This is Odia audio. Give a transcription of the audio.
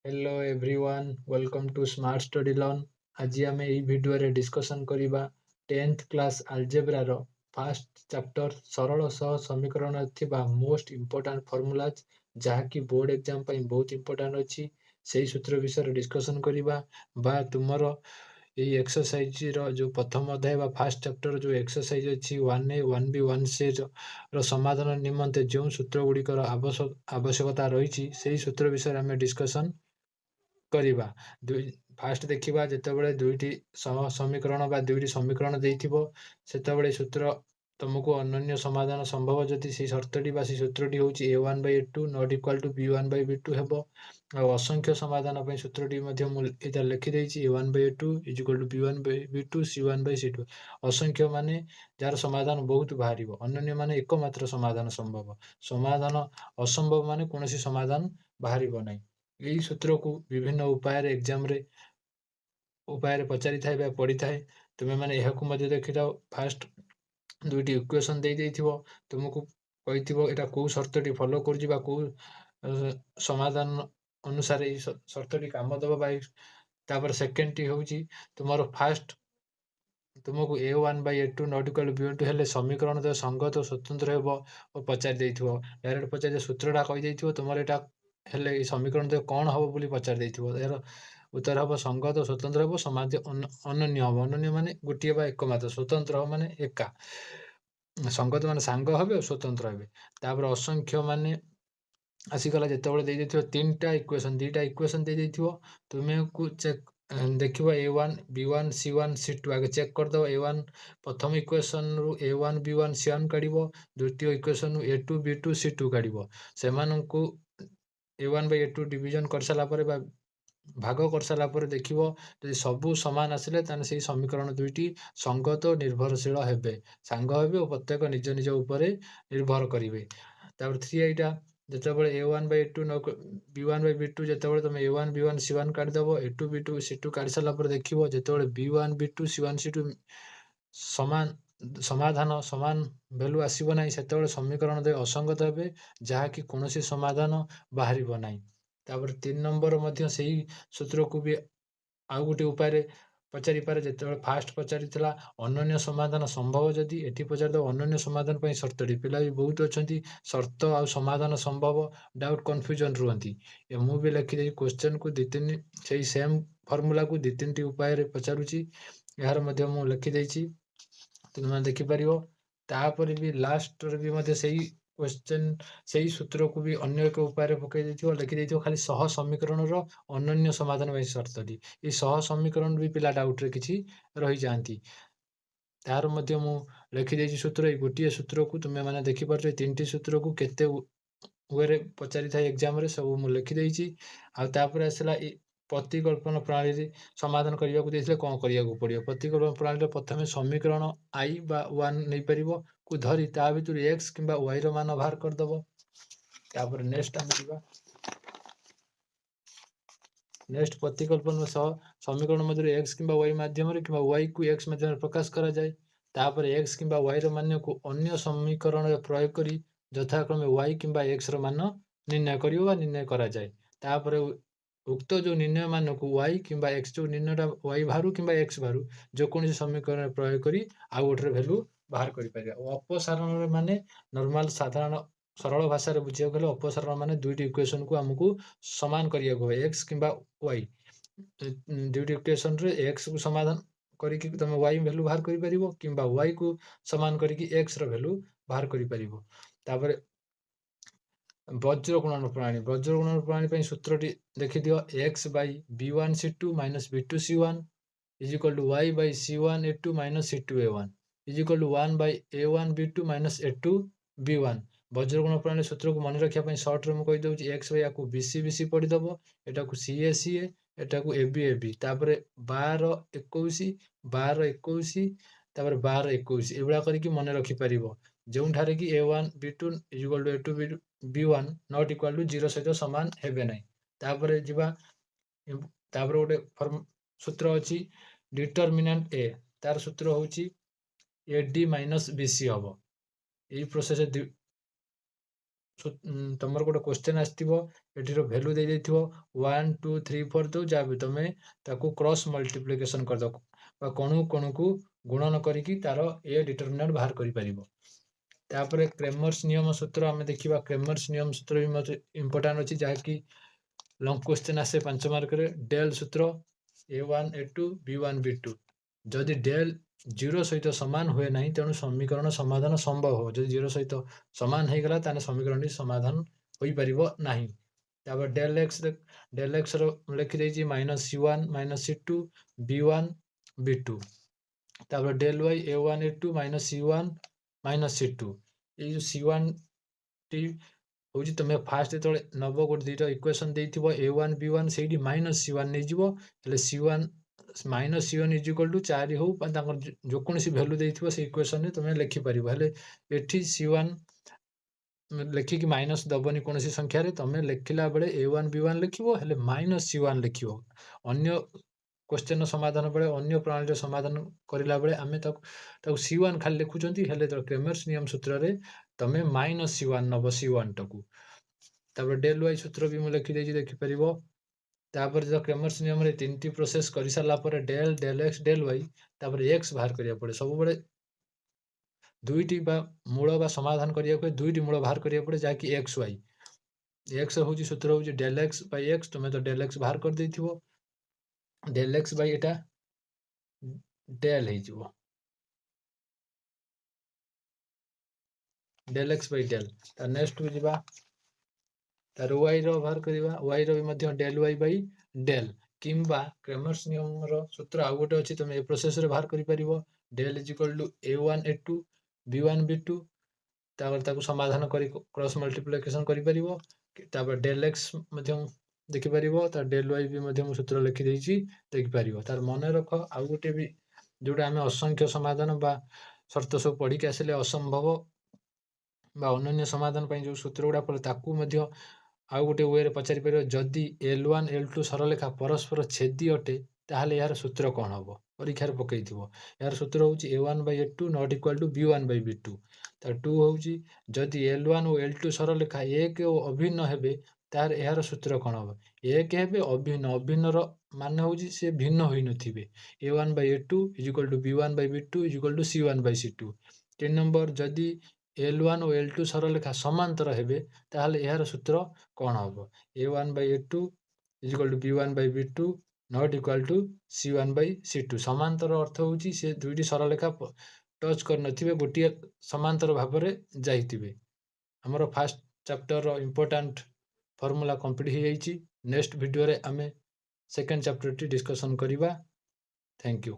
Hello everyone welcome to Smart Study Learn. आज आम यही भिडियो डिस्कसन करवा 10th क्लास आलजेब्रार फास्ट चैप्टर सरल सह समीकरण थिबा मोस्ट इंपोर्टेंट फॉर्मूलाज जहाँकि बोर्ड एग्जाम बहुत इंपोर्टेंट अच्छी से सूत्र विषय डिस्कसन करवा तुमर यही एक्सरसाइज जो प्रथम अध्याय फास्ट चैप्टर जो एक्सरसाइज अच्छी 1A 1B 1C समाधान निमंते जो सूत्र गुड़िकर आवश्यकता रही से सूत्र विषय आम डिस्कसन କରିବା। ଫାଷ୍ଟ ଦେଖିବା ଯେତେବେଳେ ଦୁଇଟି ସମୀକରଣ ବା ଦୁଇଟି ସମୀକରଣ ଦେଇଥିବ ସେତେବେଳେ ସୂତ୍ର ତମକୁ ଅନନ୍ୟ ସମାଧାନ ସମ୍ଭବ ଯଦି ସେଇ ସର୍ତ୍ତଟି ବା ସେଇ ସୂତ୍ରଟି ହେଉଛି a1/a2 not equal to b1/b2 ହେବ। ଆଉ ଅସଂଖ୍ୟ ସମାଧାନ ପାଇଁ ସୂତ୍ରଟି ମଧ୍ୟ ମୁଁ ଏଇଟା ଲେଖିଦେଇଛି a1/a2 is equal to b1/b2 c1/c2। ଅସଂଖ୍ୟ ମାନେ ଯାହାର ସମାଧାନ ବହୁତ ବାହାରିବ, ଅନନ୍ୟ ମାନେ ଏକମାତ୍ର ସମାଧାନ ସମ୍ଭବ। ସମାଧାନ ଅସମ୍ଭବ ମାନେ କୌଣସି ସମାଧାନ ବାହାରିବ ନାହିଁ। ଏହି ସୂତ୍ରକୁ ବିଭିନ୍ନ ଉପାୟରେ ପଚାରିଥାଏ ବା ପଡ଼ିଥାଏ। ତୁମେମାନେ ଏହାକୁ ମଧ୍ୟ ଦେଖିଥାଅ। ଫାଷ୍ଟ ଦୁଇଟି ଇକ୍ୱେସନ୍ ଦେଇଥିବ, ତୁମକୁ କହିଥିବ ଏଇଟା କୋଉ ସର୍ତ୍ତଟି ଫଲୋ କରୁଛି ବା କୋଉ ସମାଧାନ ଅନୁସାରେ ଏହି ସର୍ତ୍ତଟି କାମ ଦେବ। ତାପରେ ସେକେଣ୍ଡଟି ହେଉଛି ତୁମର ଫାଷ୍ଟ ତୁମକୁ a1/a2 not equal to b1 ହେଲେ ସମୀକରଣ ସଙ୍ଗତ ଓ ସ୍ୱତନ୍ତ୍ର ହେବ ଓ ପଚାରି ଦେଇଥିବ। ଡାଇରେକ୍ଟ ପଚାରି ସୂତ୍ରଟା କହିଦେଇଥିବ, ତୁମର ଏଇଟା ହେଲେ এই ସମୀକରଣ କ'ଣ ହବ ବୋଲି ପଚାରି ଦେଇଥିବ। ଏହାର ଉତ୍ତର ହବ ସଙ୍ଗତ, ସ୍ୱତନ୍ତ୍ର ହେବ, ଅନନ୍ୟ ହବ। ଅନନ୍ୟ ମାନେ ଗୋଟିଏ ବା ଏକମାତ୍ର, ସ୍ୱତନ୍ତ୍ର ହବ ମାନେ ଏକା। ସଙ୍ଗତ ମାନେ ସାଙ୍ଗ ହେବେ ଓ ସ୍ୱତନ୍ତ୍ର ହେବେ। ତାପରେ ଅସଂଖ୍ୟ ମାନେ ଆସିଗଲା ଯେତେବେଳେ ଦେଇଦେଇଥିବ ତିନିଟା ଇକ୍ୱେସନ୍, ଦୁଇଟା ଇକ୍ୱେସନ୍ ଦେଇଦେଇଥିବ, ତୁମକୁ ଦେଖିବ a1 b1 c1 c2 ଆଗେ ଚେକ୍ କରିଦେବ। a1 ପ୍ରଥମ ଇକ୍ୱେସନ୍ରୁ a1 b1 c1 କାଢ଼ିବ, ଦ୍ୱିତୀୟ ଇକ୍ୱେସନ୍ରୁ a2 b2 c2 କାଢ଼ିବ। ସେମାନଙ୍କୁ a1/a2 ଡିଭିଜନ୍ କରିସାରିଲା ପରେ ବା ଭାଗ କରିସାରିଲା ପରେ ଦେଖିବ ଯଦି ସବୁ ସମାନ ଆସିଲେ ତାହେଲେ ସେଇ ସମୀକରଣ ଦୁଇଟି ସଙ୍ଗତ ଓ ନିର୍ଭରଶୀଳ ହେବେ, ସାଙ୍ଗ ହେବେ ଓ ପ୍ରତ୍ୟେକ ନିଜ ନିଜ ଉପରେ ନିର୍ଭର କରିବେ। ତାପରେ 3 ଯେତେବେଳେ a1/a2 b1/b2 ଯେତେବେଳେ ତମେ a1 b1 c1 କାଢ଼ିଦେବ, a2 b2 c2 କାଢ଼ି ସାରିଲା ପରେ ଦେଖିବ ଯେତେବେଳେ b1 b2 c1 c2 ସମାଧାନ ସମାନ ଭ୍ୟାଲୁ ଆସିବ ନାହିଁ, ସେତେବେଳେ ସମୀକରଣ ଅସଙ୍ଗତ ହେବେ, ଯାହାକି କୌଣସି ସମାଧାନ ବାହାରିବ ନାହିଁ। ତାପରେ 3 ନମ୍ବର ମଧ୍ୟ ସେଇ ସୂତ୍ରକୁ ବି ଆଉ ଗୋଟେ ଉପାୟରେ ପଚାରିପାରେ। ଯେତେବେଳେ ଫାଷ୍ଟ ପଚାରିଥିଲା ଅନନ୍ୟ ସମାଧାନ ସମ୍ଭବ, ଯଦି ଏଠି ପଚାରିଦେବ ଅନନ୍ୟ ସମାଧାନ ପାଇଁ ସର୍ତ୍ତଟି। ପିଲା ବି ବହୁତ ଅଛନ୍ତି ସର୍ତ୍ତ ଆଉ ସମାଧାନ ସମ୍ଭବ ଡାଉଟ୍ କନଫ୍ୟୁଜନ୍ ରୁହନ୍ତି। ମୁଁ ବି ଲେଖିଦେଇ କ୍ୱେଶ୍ଚନକୁ ସେଇ ସେମ୍ ଫର୍ମୁଲାକୁ 2-3ଟି ଉପାୟରେ ପଚାରୁଛି, ଏହାର ମଧ୍ୟ ମୁଁ ଲେଖିଦେଇଛି, ତୁମେମାନେ ଦେଖିପାରିବ। ତାପରେ ବି ଲାଷ୍ଟରେ ବି ମଧ୍ୟ ସେଇ କ୍ୱେଶ୍ଚନ ସେଇ ସୂତ୍ରକୁ ବି ଅନ୍ୟ ଏକ ଉପାୟରେ ପକାଇ ଦେଇଥିବ, ଲେଖିଦେଇଥିବ ଖାଲି ସହ ସମୀକରଣର ଅନନ୍ୟ ସମାଧାନ ପାଇଁ ସର୍ତ୍ତଟି। ଏଇ ସହ ସମୀକରଣ ବି ପିଲା ଡାଉଟ୍ରେ କିଛି ରହିଯାଆନ୍ତି, ତାର ମଧ୍ୟ ମୁଁ ଲେଖିଦେଇଛି ସୂତ୍ର। ଏଇ ଗୋଟିଏ ସୂତ୍ରକୁ ତୁମେମାନେ ଦେଖିପାରୁଛ, ଏଇ 3ଟି ସୂତ୍ରକୁ କେତେ ୱେରେ ପଚାରିଥାଏ ଏକ୍ଜାମରେ ସବୁ ମୁଁ ଲେଖିଦେଇଛି। ଆଉ ତାପରେ ଆସିଲା ପ୍ରତିକଳ୍ପନ ପ୍ରଣାଳୀରେ ସମାଧାନ କରିବାକୁ ଦେଇଥିଲେ କ'ଣ କରିବାକୁ ପଡ଼ିବ। ପ୍ରତିକଳ୍ପନ ପ୍ରଣାଳୀରେ ପ୍ରଥମେ ସମୀକରଣ i ବା 1 ନେଇପାରିବ କୁ ଧରି ତା ଭିତରୁ x କିମ୍ବା y ର ମାନ ବାହାର କରିଦେବ। ତାପରେ ନେକ୍ସଟ ଆମେ ଯିବା, ନେକ୍ସଟ ପ୍ରତିକଳ୍ପନ ସହ ସମୀକରଣ ମଧ୍ୟରେ x କିମ୍ବା y ମାଧ୍ୟମରେ କିମ୍ବା y କୁ x ମାଧ୍ୟମରେ ପ୍ରକାଶ କରାଯାଏ। ତାପରେ x କିମ୍ବା y ର ମାନକୁ ଅନ୍ୟ ସମୀକରଣରେ ପ୍ରୟୋଗ କରି ଯଥାକ୍ରମେ y କିମ୍ବା x ର ମାନ ନିର୍ଣ୍ଣୟ କରିବ ବା ନିର୍ଣ୍ଣୟ କରାଯାଏ। ତାପରେ ଉକ୍ତ ଯୋଉ ନିର୍ଣ୍ଣୟ ମାନକୁ y କିମ୍ବା x, ଯୋଉ ନିର୍ଣ୍ଣୟଟା y ବାହାରୁ କିମ୍ବା x ବାହାରୁ ଯେକୌଣସି ସମୀକରଣରେ ପ୍ରୟୋଗ କରି ଆଉ ଗୋଟେର ଭ୍ୟାଲୁ ବାହାର କରିପାରିବା। ଅପସାରଣରେ ମାନେ ନର୍ମାଲ ସାଧାରଣ ସରଳ ଭାଷାରେ ବୁଝିବାକୁ ଗଲେ ଅପସାରଣ ମାନେ ଦୁଇଟି ଇକ୍ୱେସନକୁ ଆମକୁ ସମାନ କରିବାକୁ ହୁଏ, x କିମ୍ବା y। ଦୁଇଟି ଇକ୍ୱେସନରେ x କୁ ସମାଧାନ କରିକି ତମେ y ଭ୍ୟାଲୁ ବାହାର କରିପାରିବ କିମ୍ବା y କୁ ସମାନ କରିକି x ର ଭ୍ୟାଲୁ ବାହାର କରିପାରିବ। ତାପରେ ବଜ୍ର ଗୁଣନ ପ୍ରଣାଳୀ ପାଇଁ ସୂତ୍ରଟି ଦେଖିଦିଅ, x by b1 c2 minus b2 c1 is equal to y by c1 a2 minus c2 a1 is equal to 1 by a1 b2 minus a2 b1। ବଜ୍ରଗୁଣ ପ୍ରଣାଳୀ ସୂତ୍ରକୁ ମନେ ରଖିବା ପାଇଁ ସର୍ଟରେ ମୁଁ କହିଦେଉଛି, x by ୟାକୁ bc bc ପଢିଦବ, ଏଟାକୁ ca ca, ଏଟାକୁ ab ab, ତାପରେ 12 21 12 21 ତାପରେ 12 21 ଏଇଭଳିଆ କରିକି ମନେ ରଖିପାରିବ। ଯେଉଁଠାରେ କି a1 b2 is equal to a2 b1 not equal to 0 ସହିତ ସମାନ ହେବେ ନାହିଁ। ତାପରେ ଯିବା, ତାପରେ ଗୋଟେ ସୂତ୍ର ଅଛି ଡିଟରମିନାଣ୍ଟ a, ତାର ସୂତ୍ର ହେଉଛି ad ମାଇନସ୍ bc ହବ। ଏଇ ପ୍ରୋସେସ ତମର ଗୋଟେ କ୍ୱେଶ୍ଚନ୍ ଆସିଥିବ, ଏଠିର ଭ୍ୟାଲୁ ଦେଇଥିବ 1 2 3 4 ଦଉ, ଯାହା ବି ତମେ ତାକୁ କ୍ରସ୍ ମଲ୍ଟିପ୍ଲିକେସନ୍ କରିଦବ ବା କଣକୁ ଗୁଣନ କରିକି ତାର ଏ ଡିଟରମିନାଣ୍ଟ ବାହାର କରିପାରିବ। ତାପରେ କ୍ରେମର୍ସ ନିୟମ ସୂତ୍ର ଆମେ ଦେଖିବା। କ୍ରେମର୍ସ ନିୟମ ସୂତ୍ର ବି ମୋତେ ଇମ୍ପୋର୍ଟାଣ୍ଟ ଅଛି, ଯାହାକି ଲଙ୍ଗ କ୍ୱେଶ୍ଚନ୍ ଆସେ 5 ମାର୍କରେ। ଡେଲ୍ ସୂତ୍ର A1 A2 B1 B2, ଯଦି ଡେଲ୍ 0 ସହିତ ସମାନ ହୁଏ ନାହିଁ, ତେଣୁ ସମୀକରଣ ସମାଧାନ ସମ୍ଭବ ହେବ। ଯଦି 0 ସହିତ ସମାନ ହେଇଗଲା, ତାହେଲେ ସମୀକରଣଟି ସମାଧାନ ହୋଇପାରିବ ନାହିଁ। ତାପରେ ଡେଲ୍ ଏକ୍ସ ର ଲେଖିଦେଇଛି -C1 -C2 B1 B2। ତାପରେ Dell y A1 A2 -C1 -C2। ଏଇ ଯୋଉ C1 ଟି ହଉଛି, ତମେ ଫାଷ୍ଟ ଯେତେବେଳେ ନବ, ଗୋଟେ ଦୁଇଟା ଇକ୍ୱେସନ୍ ଦେଇଥିବ A1 B1, ସେଇଠି -C1 ନେଇଯିବ, ହେଲେ C1 -C1 is equal to 4 ହଉ ବା ତାଙ୍କର ଯେକୌଣସି ଭ୍ୟାଲୁ ଦେଇଥିବ ସେଇ ଇକ୍ୱେସନରେ ତମେ ଲେଖିପାରିବ। ହେଲେ ଏଠି C1 ଲେଖିକି ମାଇନସ୍ ଦବନି କୌଣସି ସଂଖ୍ୟାରେ, ତମେ ଲେଖିଲା ବେଳେ A1 B1 ଲେଖିବ, ହେଲେ -C1 ଲେଖିବ। ଅନ୍ୟ କ୍ୱେଶ୍ଚନର ସମାଧାନ ବେଳେ, ଅନ୍ୟ ପ୍ରଣାଳୀର ସମାଧାନ କରିଲା ବେଳେ ଆମେ ତାକୁ C1 ଖାଲି ଲେଖୁଛନ୍ତି, ହେଲେ କ୍ରେମର୍ସ ନିୟମ ସୂତ୍ରରେ ତମେ -C1 ନବ C1 ଟାକୁ। ତାପରେ ଡେଲ୍ y ସୂତ୍ର ବି ମୁଁ ଲେଖିଦେଇଛି, ଦେଖିପାରିବ। ତାପରେ ଯେତେବେଳେ କ୍ରେମର୍ସ ନିୟମରେ 3ଟି ପ୍ରୋସେସ କରିସାରିଲା ପରେ ଡେଲ୍ x ଡେଲ୍ y, ତାପରେ x ବାହାର କରିବାକୁ ପଡେ। ସବୁବେଳେ ଦୁଇଟି ବା ମୂଳ ବା ସମାଧାନ କରିବାକୁ ହେଲେ ଦୁଇଟି ମୂଳ ବାହାର କରିବାକୁ ପଡେ, ଯାହାକି x y। x ହଉଛି ସୂତ୍ର ହଉଛି ଡେଲ୍ x ବାଇ x, ତମେ ତ ଡେଲ୍ x ବାହାର କରିଦେଇଥିବ। ଡେଲ୍ x ବାଇ ଏଟା ଡେଲ୍ ହେଇଯିବ, ଡେଲ୍ x ବାଇ ଡେଲ୍। ତାର ନେକ୍ସଟ କୁ ଯିବା, ତାର y ର ବାହାର କରିବା। y ର ବି ମଧ୍ୟ ଡେଲ୍ y ବାଇ ଡେଲ୍, କିମ୍ବା କ୍ରେମର୍ସ ନିୟମର ସୂତ୍ର ଆଉ ଗୋଟେ ଅଛି, ତମେ ଏ ପ୍ରୋସେସରେ ବାହାର କରିପାରିବ। Dell is equal to A1 A2 B1 B2, ତାପରେ ତାକୁ ସମାଧାନ କରି କ୍ରସ୍ ମଲ୍ଟିପ୍ଲିକେସନ୍ କରିପାରିବ। ତାପରେ ଡେଲ୍ x ମଧ୍ୟ ଦେଖିପାରିବ, ତାର ଡେଲ୍ y ବି ମଧ୍ୟ ମୁଁ ସୂତ୍ର ଲେଖିଦେଇଛି, ଦେଖିପାରିବ। ତାର ମନେ ରଖ, ଆଉ ଗୋଟେ ବି ଯୋଉଟା ଆମେ ଅସଂଖ୍ୟ ସମାଧାନ ବା ସର୍ତ୍ତ ସବୁ ପଢିକି ଆସିଲେ, ଅସମ୍ଭବ ବା ଅନନ୍ୟ ସମାଧାନ ପାଇଁ ଯୋଉ ସୂତ୍ର ଗୁଡା ପଡେ, ତାକୁ ମଧ୍ୟ ଆଉ ଗୋଟେ ୱେରେ ପଚାରିପାରିବ। ଯଦି L1 L2 ସରଳରେଖା ପରସ୍ପର ଛେଦି ଅଟେ, ତାହେଲେ ଏହାର ସୂତ୍ର କଣ ହବ? ପରୀକ୍ଷାରେ ପକେଇଥିବ। ଏହାର ସୂତ୍ର ହଉଛି A1 Bai A2 not equal to B1 Bai B2। ତାର 2 ହଉଛି, ଯଦି L1 ଓ L2 ସରଳରେଖା 1 ଓ ଅଭିନ୍ନ ହେବେ, ତାହେଲେ ଏହାର ସୂତ୍ର କଣ ହବ? 1 ହେବେ ଅଭିନ୍ନ, ଅଭିନ୍ନର ମାନେ ହଉଛି ସେ ଭିନ୍ନ ହୋଇନଥିବେ। A1 Bai A2 is equal to B1 Bai B2 is equal to C1 Bai C2। 3 number, ଯଦି L1 ଓ L2 ସରଳରେଖା ସମାନ୍ତର ହେବେ, ତାହେଲେ ଏହାର ସୂତ୍ର କଣ ହବ? A1 Bai A2 is equal to B1 Bai B2 not equal to C1 Bai C2। ସମାନ୍ତର ଅର୍ଥ ହଉଛି ସେ ଦୁଇଟି ସରଳରେଖା ଟଚ୍ କରିନଥିବେ, ଗୋଟିଏ ସମାନ୍ତର ଭାବରେ ଯାଇଥିବେ। ଆମର ଫାର୍ଷ୍ଟ ଚାପ୍ଟରର ଇମ୍ପୋର୍ଟାଣ୍ଟ ଫର୍ମୁଲା କମ୍ପ୍ଲିଟ୍ ହେଇଯାଇଛି। ନେକ୍ସଟ ଭିଡ଼ିଓରେ ଆମେ ସେକେଣ୍ଡ ଚାପ୍ଟରଟି ଡିସ୍କସନ୍ କରିବା। Thank you.